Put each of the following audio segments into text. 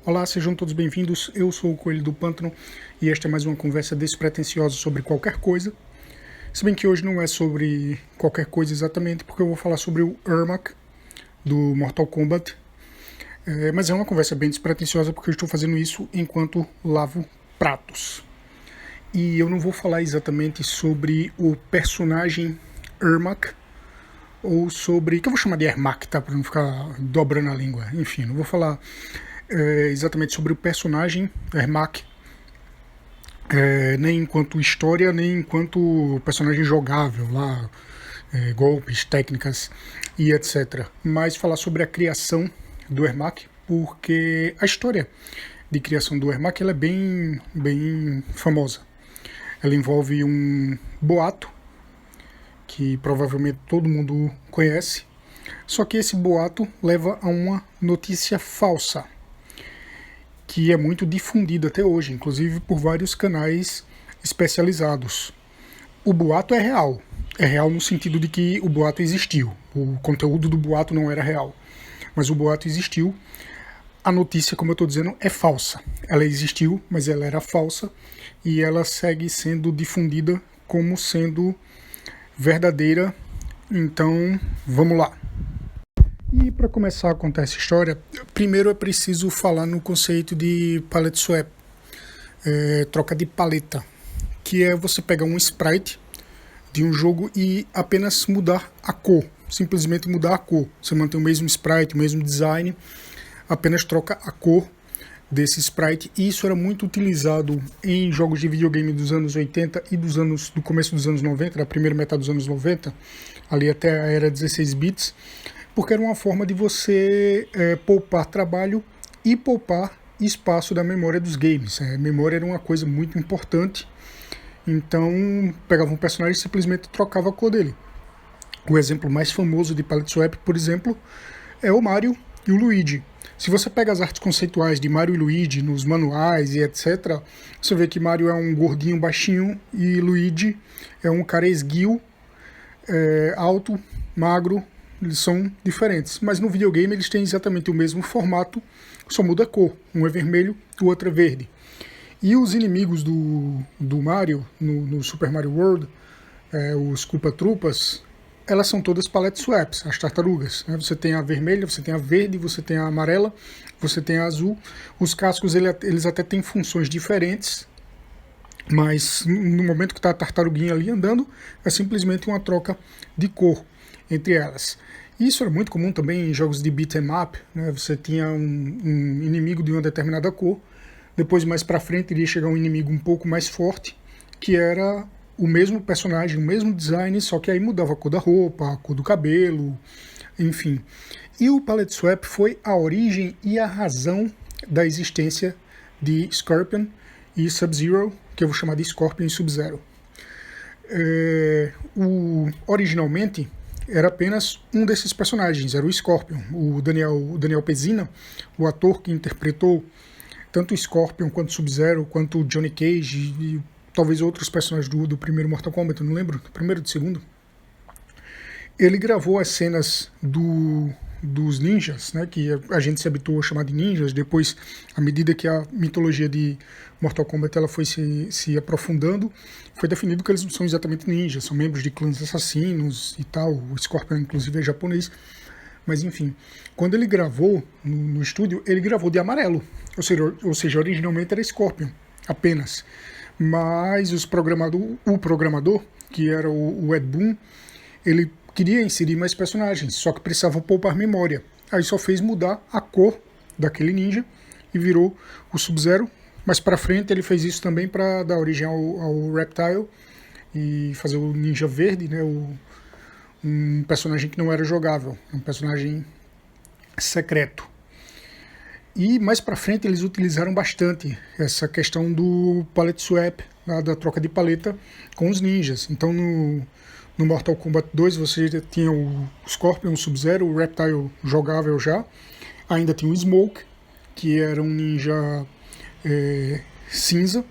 Olá, sejam todos bem-vindos. Eu sou o Coelho do Pântano e esta é mais uma conversa despretensiosa sobre qualquer coisa. Se bem que hoje não é sobre qualquer coisa exatamente, porque eu vou falar sobre o Ermac do Mortal Kombat. Mas é uma conversa bem despretensiosa porque eu estou fazendo isso enquanto lavo pratos. E eu não vou falar exatamente sobre o personagem Ermac, ou sobre, que eu vou chamar de Ermac, tá? Para não ficar dobrando a língua. Enfim, não vou falar exatamente sobre o personagem Ermac, nem enquanto história, nem enquanto personagem jogável lá, golpes, técnicas e etc. Mas falar sobre a criação do Ermac, porque a história de criação do Ermac ela é bem famosa. Ela envolve um boato que provavelmente todo mundo conhece, só que esse boato leva a uma notícia falsa, que é muito difundida até hoje, inclusive por vários canais especializados. O boato é real no sentido de que o boato existiu, o conteúdo do boato não era real, mas o boato existiu. A notícia, como eu estou dizendo, é falsa. Ela existiu, mas ela era falsa e ela segue sendo difundida como sendo verdadeira. Então, vamos lá. E para começar a contar essa história, primeiro é preciso falar no conceito de palette swap, troca de paleta, que é você pegar um sprite de um jogo e apenas mudar a cor, simplesmente mudar a cor. Você mantém o mesmo sprite, o mesmo design, apenas troca a cor desse sprite. E isso era muito utilizado em jogos de videogame dos anos 80 e do começo dos anos 90, da primeira metade dos anos 90, ali até a era 16 bits, porque era uma forma de você poupar trabalho e poupar espaço da memória dos games. A memória era uma coisa muito importante, então pegava um personagem e simplesmente trocava a cor dele. O exemplo mais famoso de palette swap, por exemplo, é o Mario e o Luigi. Se você pega as artes conceituais de Mario e Luigi nos manuais e etc., você vê que Mario é um gordinho baixinho e Luigi é um cara esguio, alto, magro. Eles são diferentes, mas no videogame eles têm exatamente o mesmo formato, só muda a cor. Um é vermelho, o outro é verde. E os inimigos do Mario, no Super Mario World, os Koopa Troopas, elas são todas palette swaps, as tartarugas. Né? Você tem a vermelha, você tem a verde, você tem a amarela, você tem a azul. Os cascos eles até têm funções diferentes, mas no momento que está a tartaruguinha ali andando, é simplesmente uma troca de cor entre elas. Isso era muito comum também em jogos de beat 'em up, né? Você tinha um inimigo de uma determinada cor, depois mais para frente iria chegar um inimigo um pouco mais forte, que era o mesmo personagem, o mesmo design, só que aí mudava a cor da roupa, a cor do cabelo, enfim. E o palette swap foi a origem e a razão da existência de Scorpion e Sub-Zero, que eu vou chamar de Scorpion e Sub-Zero. Originalmente era apenas um desses personagens, era o Scorpion. O Daniel Pesina, o ator que interpretou tanto o Scorpion quanto o Sub-Zero, quanto o Johnny Cage e talvez outros personagens do primeiro Mortal Kombat, eu não lembro, do primeiro ou do segundo. Ele gravou as cenas dos ninjas, né, que a gente se habituou a chamar de ninjas. Depois, à medida que a mitologia de Mortal Kombat ela foi se aprofundando, foi definido que eles não são exatamente ninjas, são membros de clãs assassinos e tal. O Scorpion, inclusive, é japonês. Mas, enfim, quando ele gravou no estúdio, ele gravou de amarelo. Ou seja, originalmente era Scorpion, apenas. Mas o programador, que era o Ed Boon, ele queria inserir mais personagens, só que precisava poupar memória. Aí só fez mudar a cor daquele ninja e virou o Sub-Zero. Mais pra frente ele fez isso também para dar origem ao Reptile e fazer o ninja verde, né, um personagem que não era jogável, um personagem secreto. E mais pra frente eles utilizaram bastante essa questão do palette swap, da troca de paleta com os ninjas. Então no Mortal Kombat 2 você tinha o Scorpion, o Sub-Zero, o Reptile jogável já. Ainda tinha o Smoke, que era um ninja cinza.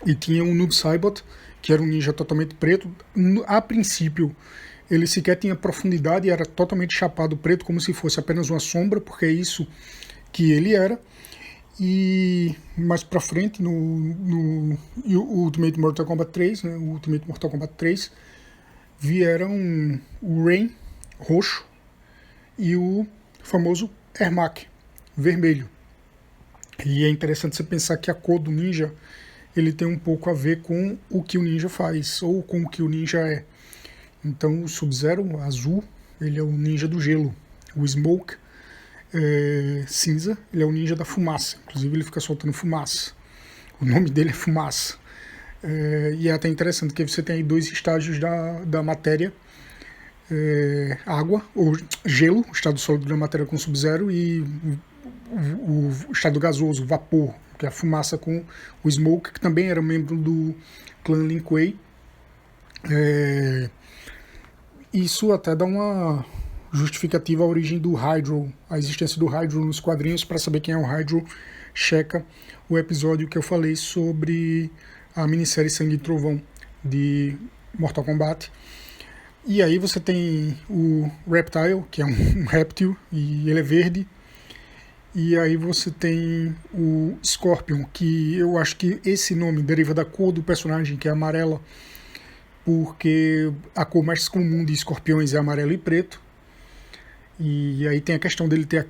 E tinha o Noob Saibot, que era um ninja totalmente preto. A princípio ele sequer tinha profundidade e era totalmente chapado preto, como se fosse apenas uma sombra, porque é isso que ele era. E mais pra frente, no Ultimate Mortal Kombat 3, né, o Ultimate Mortal Kombat 3, vieram o Rain roxo e o famoso Ermac vermelho. E é interessante você pensar que a cor do ninja ele tem um pouco a ver com o que o ninja faz, ou com o que o ninja é. Então o Sub-Zero azul, ele é o ninja do gelo. O Smoke cinza, ele é o ninja da fumaça. Inclusive ele fica soltando fumaça. O nome dele é Fumaça. E é até interessante que você tem aí dois estágios da matéria. Água, ou gelo, o estado sólido da matéria com Sub-Zero, e o estado gasoso, vapor, que é a fumaça com o Smoke, que também era membro do clã Lin Kuei. Isso até dá uma justificativa à origem do Hydro, a existência do Hydro nos quadrinhos. Para saber quem é o Hydro, checa o episódio que eu falei sobre a minissérie Sangue e Trovão de Mortal Kombat. E aí você tem o Reptile, que é um réptil, e ele é verde. E aí você tem o Scorpion, que eu acho que esse nome deriva da cor do personagem, que é amarela, porque a cor mais comum de escorpiões é amarelo e preto. E aí tem a questão dele ter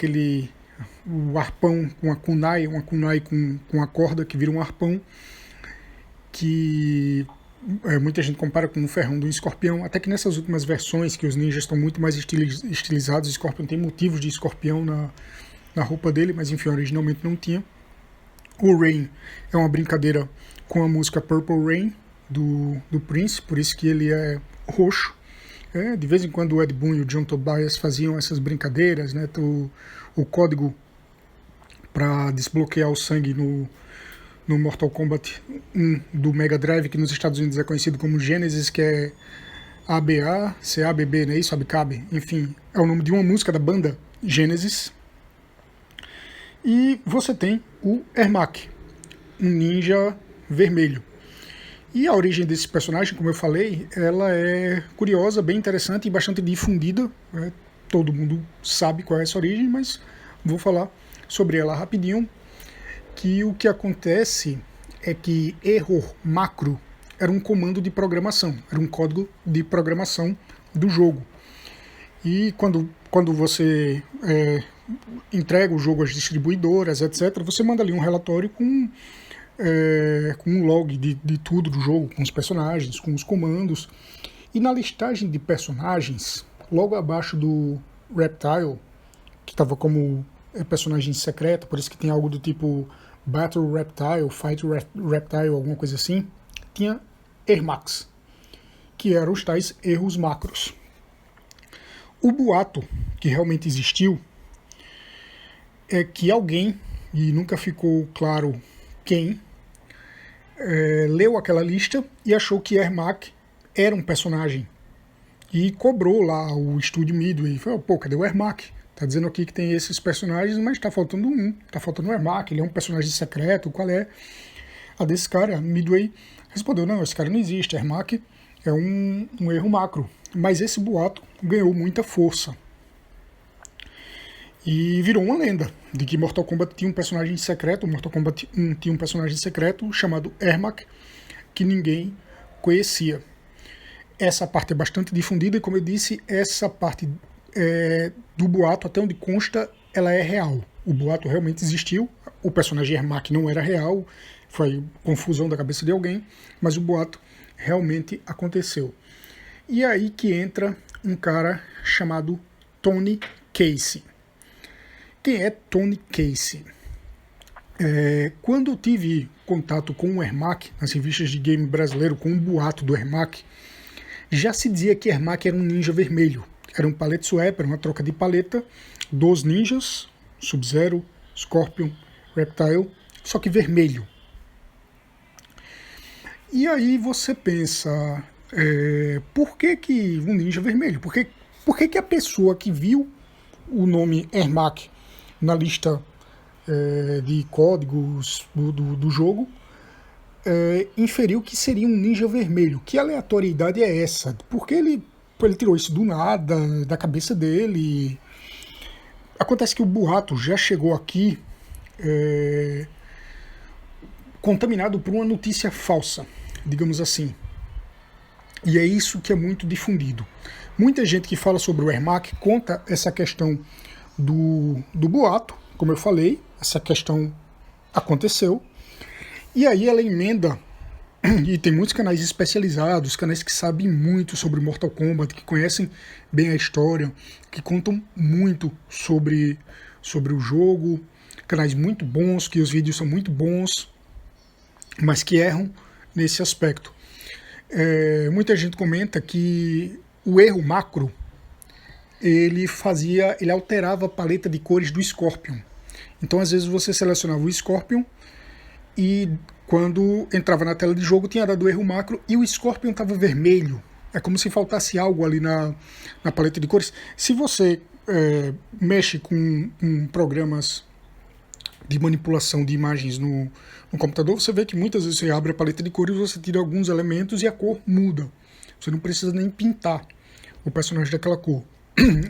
o arpão com uma kunai com a corda que vira um arpão, que muita gente compara com o ferrão do escorpião, até que nessas últimas versões que os ninjas estão muito mais estilizados, o escorpião tem motivos de escorpião na roupa dele, mas enfim, originalmente não tinha. O Rain é uma brincadeira com a música Purple Rain do Prince, por isso que ele é roxo. De vez em quando o Ed Boon e o John Tobias faziam essas brincadeiras, né? O código para desbloquear o sangue no Mortal Kombat 1 do Mega Drive, que nos Estados Unidos é conhecido como Genesis, que é ABA, CABB, não é isso? ABCAB, enfim, é o nome de uma música da banda Genesis. E você tem o Ermac, um ninja vermelho. E a origem desse personagem, como eu falei, ela é curiosa, bem interessante e bastante difundida. Todo mundo sabe qual é essa origem, mas vou falar sobre ela rapidinho. Que o que acontece é que error macro era um comando de programação, era um código de programação do jogo. E quando você entrega o jogo às distribuidoras, etc., você manda ali um relatório com um log de tudo do jogo, com os personagens, com os comandos. E na listagem de personagens, logo abaixo do Reptile, que estava como personagem secreto, por isso que tem algo do tipo Battle Reptile, Fight Reptile, alguma coisa assim, tinha Ermacs, que eram os tais erros macros. O boato que realmente existiu é que alguém, e nunca ficou claro quem, leu aquela lista e achou que Ermac era um personagem e cobrou lá o estúdio Midway e falou: pô, cadê o Ermac? Tá dizendo aqui que tem esses personagens, mas tá faltando tá faltando o Ermac, ele é um personagem secreto, qual é a desse cara? Midway respondeu: não, esse cara não existe, Ermac é um erro macro. Mas esse boato ganhou muita força e virou uma lenda de que Mortal Kombat tinha um personagem secreto, Mortal Kombat 1 tinha um personagem secreto chamado Ermac, que ninguém conhecia. Essa parte é bastante difundida e, como eu disse, essa parte do boato, até onde consta, ela é real. O boato realmente existiu, o personagem Ermac não era real, foi confusão da cabeça de alguém, mas o boato realmente aconteceu. E aí que entra um cara chamado Tony Casey. Quem é Tony Casey? Quando eu tive contato com o Ermac, nas revistas de game brasileiro, com o boato do Ermac, já se dizia que Ermac era um ninja vermelho. Era um palette swap, era uma troca de paleta dos ninjas, Sub-Zero, Scorpion, Reptile, só que vermelho. E aí você pensa, por que um ninja vermelho? Por que a pessoa que viu o nome Ermac na lista de códigos do jogo inferiu que seria um ninja vermelho? Que aleatoriedade é essa? Por que ele tirou isso do nada, da cabeça dele? Acontece que o boato já chegou aqui contaminado por uma notícia falsa, digamos assim. E é isso que é muito difundido. Muita gente que fala sobre o Ermac conta essa questão do boato, como eu falei, essa questão aconteceu, e aí ela emenda, e tem muitos canais especializados, canais que sabem muito sobre Mortal Kombat, que conhecem bem a história, que contam muito sobre o jogo, canais muito bons, que os vídeos são muito bons, mas que erram nesse aspecto. Muita gente comenta que o erro macro ele alterava a paleta de cores do Scorpion. Então às vezes você selecionava o Scorpion e quando entrava na tela de jogo tinha dado erro macro e o Scorpion estava vermelho. É como se faltasse algo ali na paleta de cores. Se você mexe com programas de manipulação de imagens no computador, você vê que muitas vezes você abre a paleta de cores, você tira alguns elementos e a cor muda. Você não precisa nem pintar o personagem daquela cor.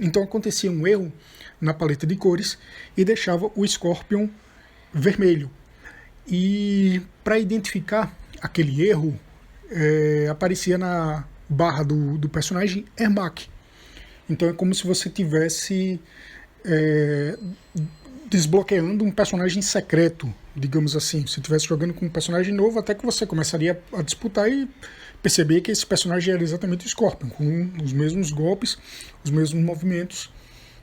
Então acontecia um erro na paleta de cores e deixava o Scorpion vermelho. E para identificar aquele erro, aparecia na barra do personagem Ermac. Então é como se você tivesse desbloqueando um personagem secreto, digamos assim. Se estivesse jogando com um personagem novo, até que você começaria a disputar e perceber que esse personagem era exatamente o Scorpion, com os mesmos golpes, os mesmos movimentos,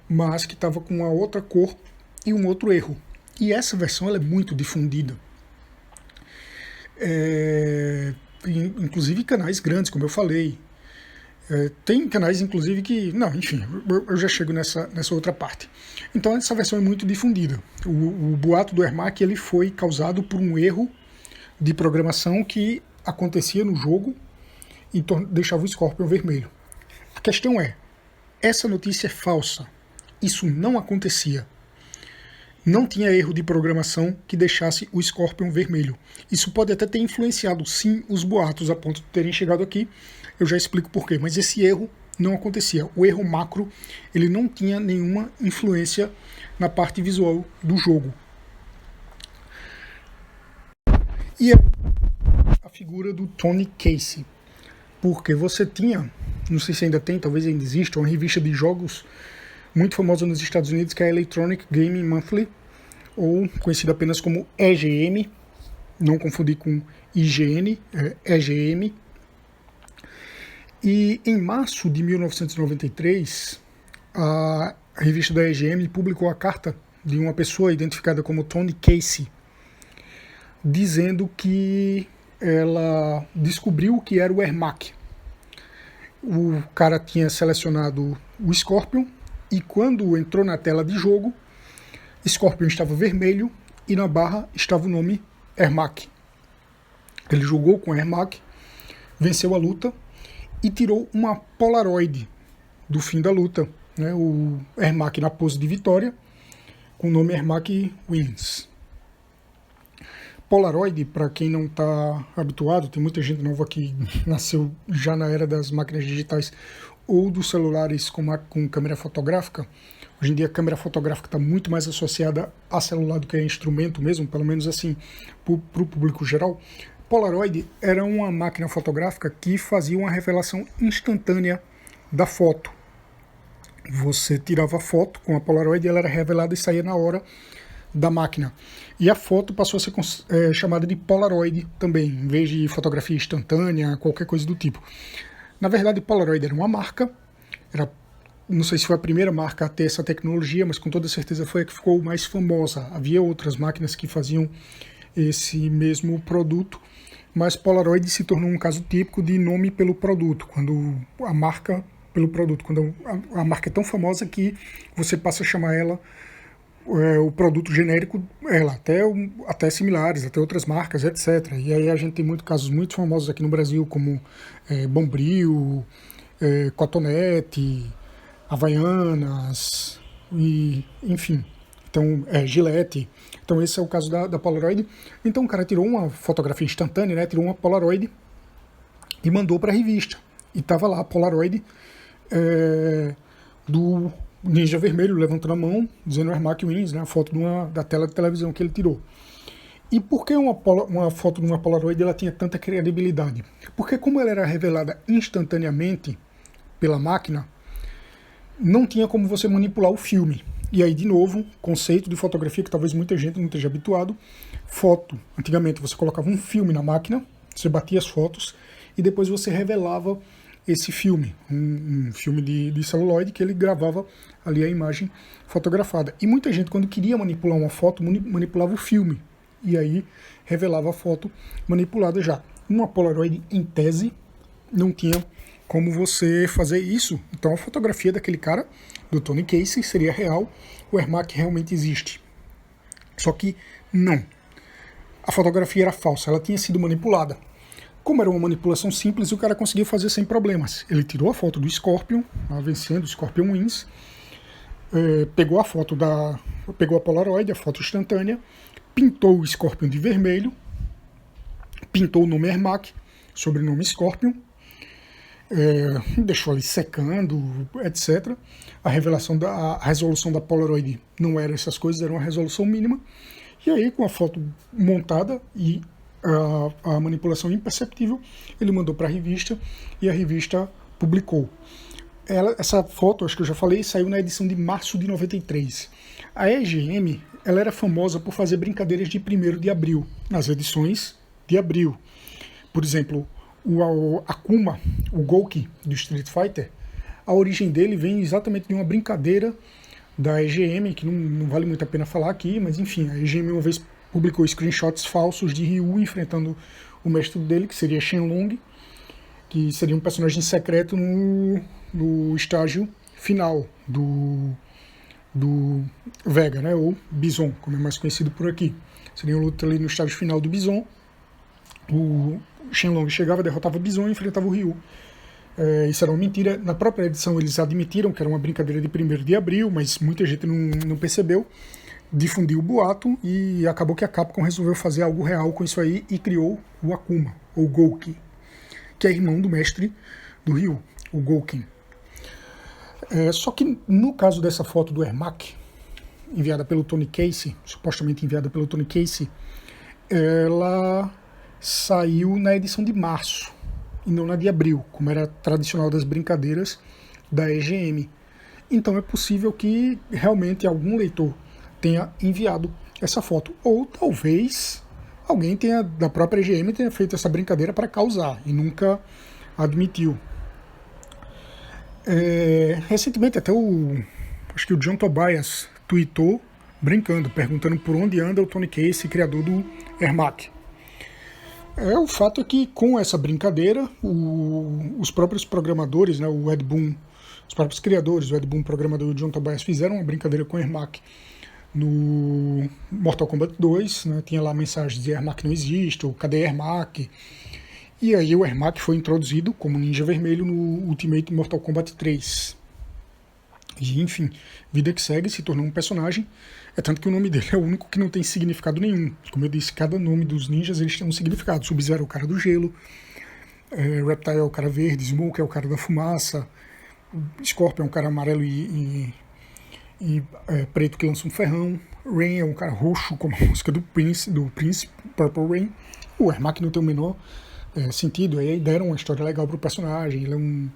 mas que estava com uma outra cor e um outro erro. E essa versão ela é muito difundida. Inclusive canais grandes, como eu falei. Tem canais, inclusive, que... Não, enfim, eu já chego nessa outra parte. Então, essa versão é muito difundida. O boato do Ermac ele foi causado por um erro de programação que acontecia no jogo e deixava o Scorpion vermelho. A questão é, essa notícia é falsa. Isso não acontecia. Não tinha erro de programação que deixasse o Scorpion vermelho. Isso pode até ter influenciado, sim, os boatos a ponto de terem chegado aqui. Eu já explico por quê, mas esse erro não acontecia. O erro macro ele não tinha nenhuma influência na parte visual do jogo. E aí, a figura do Tony Casey. Porque você tinha, não sei se ainda tem, talvez ainda exista, uma revista de jogos muito famosa nos Estados Unidos, que é a Electronic Gaming Monthly, ou conhecida apenas como EGM, não confundir com IGN, EGM. E em março de 1993, a revista da EGM publicou a carta de uma pessoa identificada como Tony Casey, dizendo que ela descobriu o que era o Ermac. O cara tinha selecionado o Scorpion e quando entrou na tela de jogo, Scorpion estava vermelho e na barra estava o nome Ermac. Ele jogou com Ermac, venceu a luta e tirou uma Polaroid do fim da luta, né? O Ermac na pose de vitória, com o nome Ermac Wins. Polaroid, para quem não está habituado, tem muita gente nova que nasceu já na era das máquinas digitais ou dos celulares com câmera fotográfica. Hoje em dia a câmera fotográfica está muito mais associada a celular do que a instrumento mesmo, pelo menos assim, para o público geral. Polaroid era uma máquina fotográfica que fazia uma revelação instantânea da foto. Você tirava a foto com a Polaroid e ela era revelada e saía na hora da máquina. E a foto passou a ser chamada de Polaroid também, em vez de fotografia instantânea, qualquer coisa do tipo. Na verdade, Polaroid era uma marca, não sei se foi a primeira marca a ter essa tecnologia, mas com toda certeza foi a que ficou mais famosa. Havia outras máquinas que faziam esse mesmo produto, mas Polaroid se tornou um caso típico de nome pelo produto, quando a marca pelo produto, quando a marca é tão famosa que você passa a chamar ela o produto genérico, até similares, até outras marcas, etc. E aí a gente tem casos muito famosos aqui no Brasil, como Bombril, Cotonete, Havaianas, e, enfim, então Gillette. Então esse é o caso da Polaroid. Então o cara tirou uma fotografia instantânea, né, tirou uma Polaroid e mandou para a revista. E estava lá a Polaroid do ninja vermelho levantando a mão, dizendo Ermac wins, né, a foto da tela de televisão que ele tirou. E por que uma foto de uma Polaroid ela tinha tanta credibilidade? Porque como ela era revelada instantaneamente pela máquina, não tinha como você manipular o filme. E aí, de novo, conceito de fotografia que talvez muita gente não esteja habituado. Foto, antigamente você colocava um filme na máquina, você batia as fotos e depois você revelava esse filme, um filme de celuloide que ele gravava ali a imagem fotografada. E muita gente, quando queria manipular uma foto, manipulava o filme. E aí revelava a foto manipulada já. Uma Polaroid, em tese, não tinha como você fazer isso. Então a fotografia daquele cara, do Tony Casey, seria real, o Ermac realmente existe. Só que não. A fotografia era falsa, ela tinha sido manipulada. Como era uma manipulação simples, o cara conseguiu fazer sem problemas. Ele tirou a foto do Scorpion, vencendo o Scorpion Wins, pegou a Polaroid, a foto instantânea, pintou o Scorpion de vermelho, pintou o nome Ermac, sobrenome Scorpion, deixou ali secando, etc. A resolução da Polaroid não era essas coisas, era uma resolução mínima. E aí, com a foto montada e a manipulação imperceptível, ele mandou para a revista e a revista publicou. Essa foto, acho que eu já falei, saiu na edição de março de 93. A EGM ela era famosa por fazer brincadeiras de 1º de abril, nas edições de abril. Por exemplo, o Akuma, o Gouki do Street Fighter, a origem dele vem exatamente de uma brincadeira da EGM, que não vale muito a pena falar aqui, mas enfim, a EGM uma vez publicou screenshots falsos de Ryu enfrentando o mestre dele, que seria Shenlong, que seria um personagem secreto no estágio final do Vega, né, ou Bison, como é mais conhecido por aqui. Seria uma luta ali no estágio final do Bison. O Shenlong chegava, derrotava o Bison e enfrentava o Ryu. Isso era uma mentira. Na própria edição eles admitiram que era uma brincadeira de 1º de abril, mas muita gente não percebeu, difundiu o boato e acabou que a Capcom resolveu fazer algo real com isso aí e criou o Akuma, ou Gouki, que é irmão do mestre do Ryu, o Gouken. Só que no caso dessa foto do Ermac, enviada pelo Tony Casey, supostamente enviada pelo Tony Casey, ela saiu na edição de março e não na de abril, como era tradicional das brincadeiras da EGM. Então é possível que realmente algum leitor tenha enviado essa foto, ou talvez alguém da própria EGM tenha feito essa brincadeira para causar e nunca admitiu. Recentemente até acho que o John Tobias tweetou brincando, perguntando por onde anda o Tony Casey, criador do Ermac. O fato é que com essa brincadeira, os próprios programadores, né, o Ed Boon, os próprios criadores, o Ed Boon, programador, e o John Tobias fizeram uma brincadeira com o Ermac no Mortal Kombat 2, né, tinha lá mensagens de Ermac não existe, ou cadê Ermac? E aí o Ermac foi introduzido como ninja vermelho no Ultimate Mortal Kombat 3. E enfim, vida que segue, se tornou um personagem. É tanto que o nome dele é o único que não tem significado nenhum. Como eu disse, cada nome dos ninjas eles têm um significado. Sub-Zero é o cara do gelo, Reptile é o cara verde, Smoke é o cara da fumaça, Scorpion é um cara amarelo e preto que lança um ferrão, Rain é um cara roxo, como a música do Prince, Purple Rain. O Ermac não tem o menor sentido. Aí deram uma história legal pro personagem. Ele é um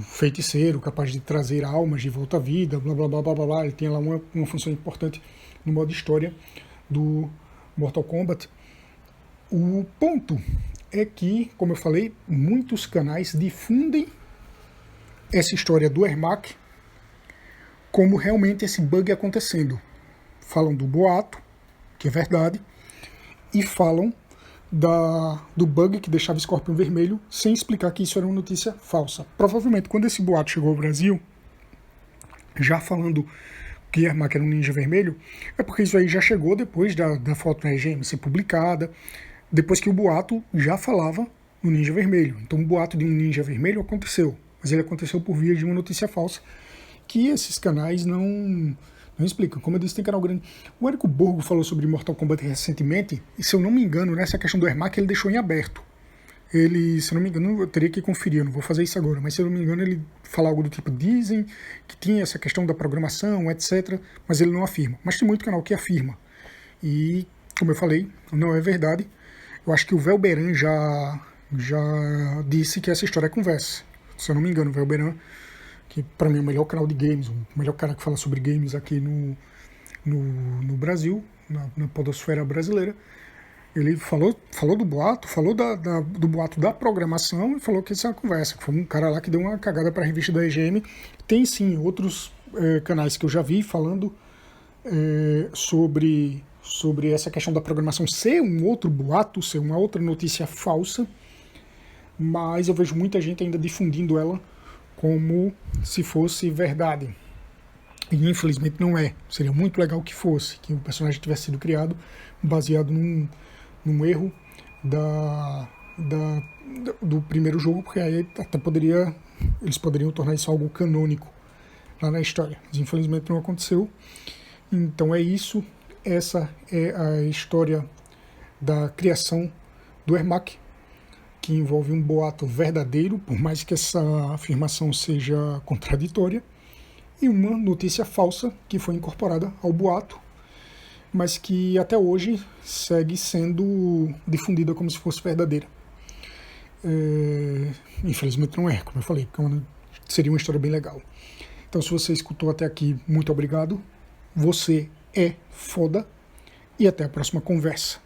feiticeiro capaz de trazer almas de volta à vida, blá blá blá blá blá, blá. Ele tem lá uma função importante no modo história do Mortal Kombat. O ponto é que, como eu falei, muitos canais difundem essa história do Ermac como realmente esse bug acontecendo. Falam do boato, que é verdade, e falam do bug que deixava Scorpion vermelho, sem explicar que isso era uma notícia falsa. Provavelmente, quando esse boato chegou ao Brasil, já falando que Ermac era um ninja vermelho, é porque isso aí já chegou depois da foto da EGM ser publicada, depois que o boato já falava no ninja vermelho. Então o boato de um ninja vermelho aconteceu, mas ele aconteceu por via de uma notícia falsa, que esses canais não explicam. Como eu disse, tem canal grande. O Érico Borgo falou sobre Mortal Kombat recentemente, e se eu não me engano, nessa questão do Ermac ele deixou em aberto. ele, se eu não me engano, eu teria que conferir, eu não vou fazer isso agora, mas se eu não me engano ele fala algo do tipo, dizem que tinha essa questão da programação, etc, mas ele não afirma. Mas tem muito canal que afirma. E, como eu falei, não é verdade. Eu acho que o Velberan já disse que essa história é conversa. Se eu não me engano, o Velberan, que para mim é o melhor canal de games, o melhor cara que fala sobre games aqui no Brasil, na podosfera brasileira, ele falou do boato, falou do boato da programação e falou que isso é uma conversa. Foi um cara lá que deu uma cagada para a revista da EGM. Tem sim outros canais que eu já vi falando sobre essa questão da programação ser um outro boato, ser uma outra notícia falsa, mas eu vejo muita gente ainda difundindo ela como se fosse verdade. E infelizmente não é. Seria muito legal que fosse, que o personagem tivesse sido criado baseado num erro do primeiro jogo, porque aí até eles poderiam tornar isso algo canônico lá na história. Mas infelizmente não aconteceu. Então é isso. Essa é a história da criação do Ermac, que envolve um boato verdadeiro, por mais que essa afirmação seja contraditória, e uma notícia falsa que foi incorporada ao boato, mas que até hoje segue sendo difundida como se fosse verdadeira. Infelizmente não é, como eu falei, porque seria uma história bem legal. Então, se você escutou até aqui, muito obrigado. Você é foda e até a próxima conversa.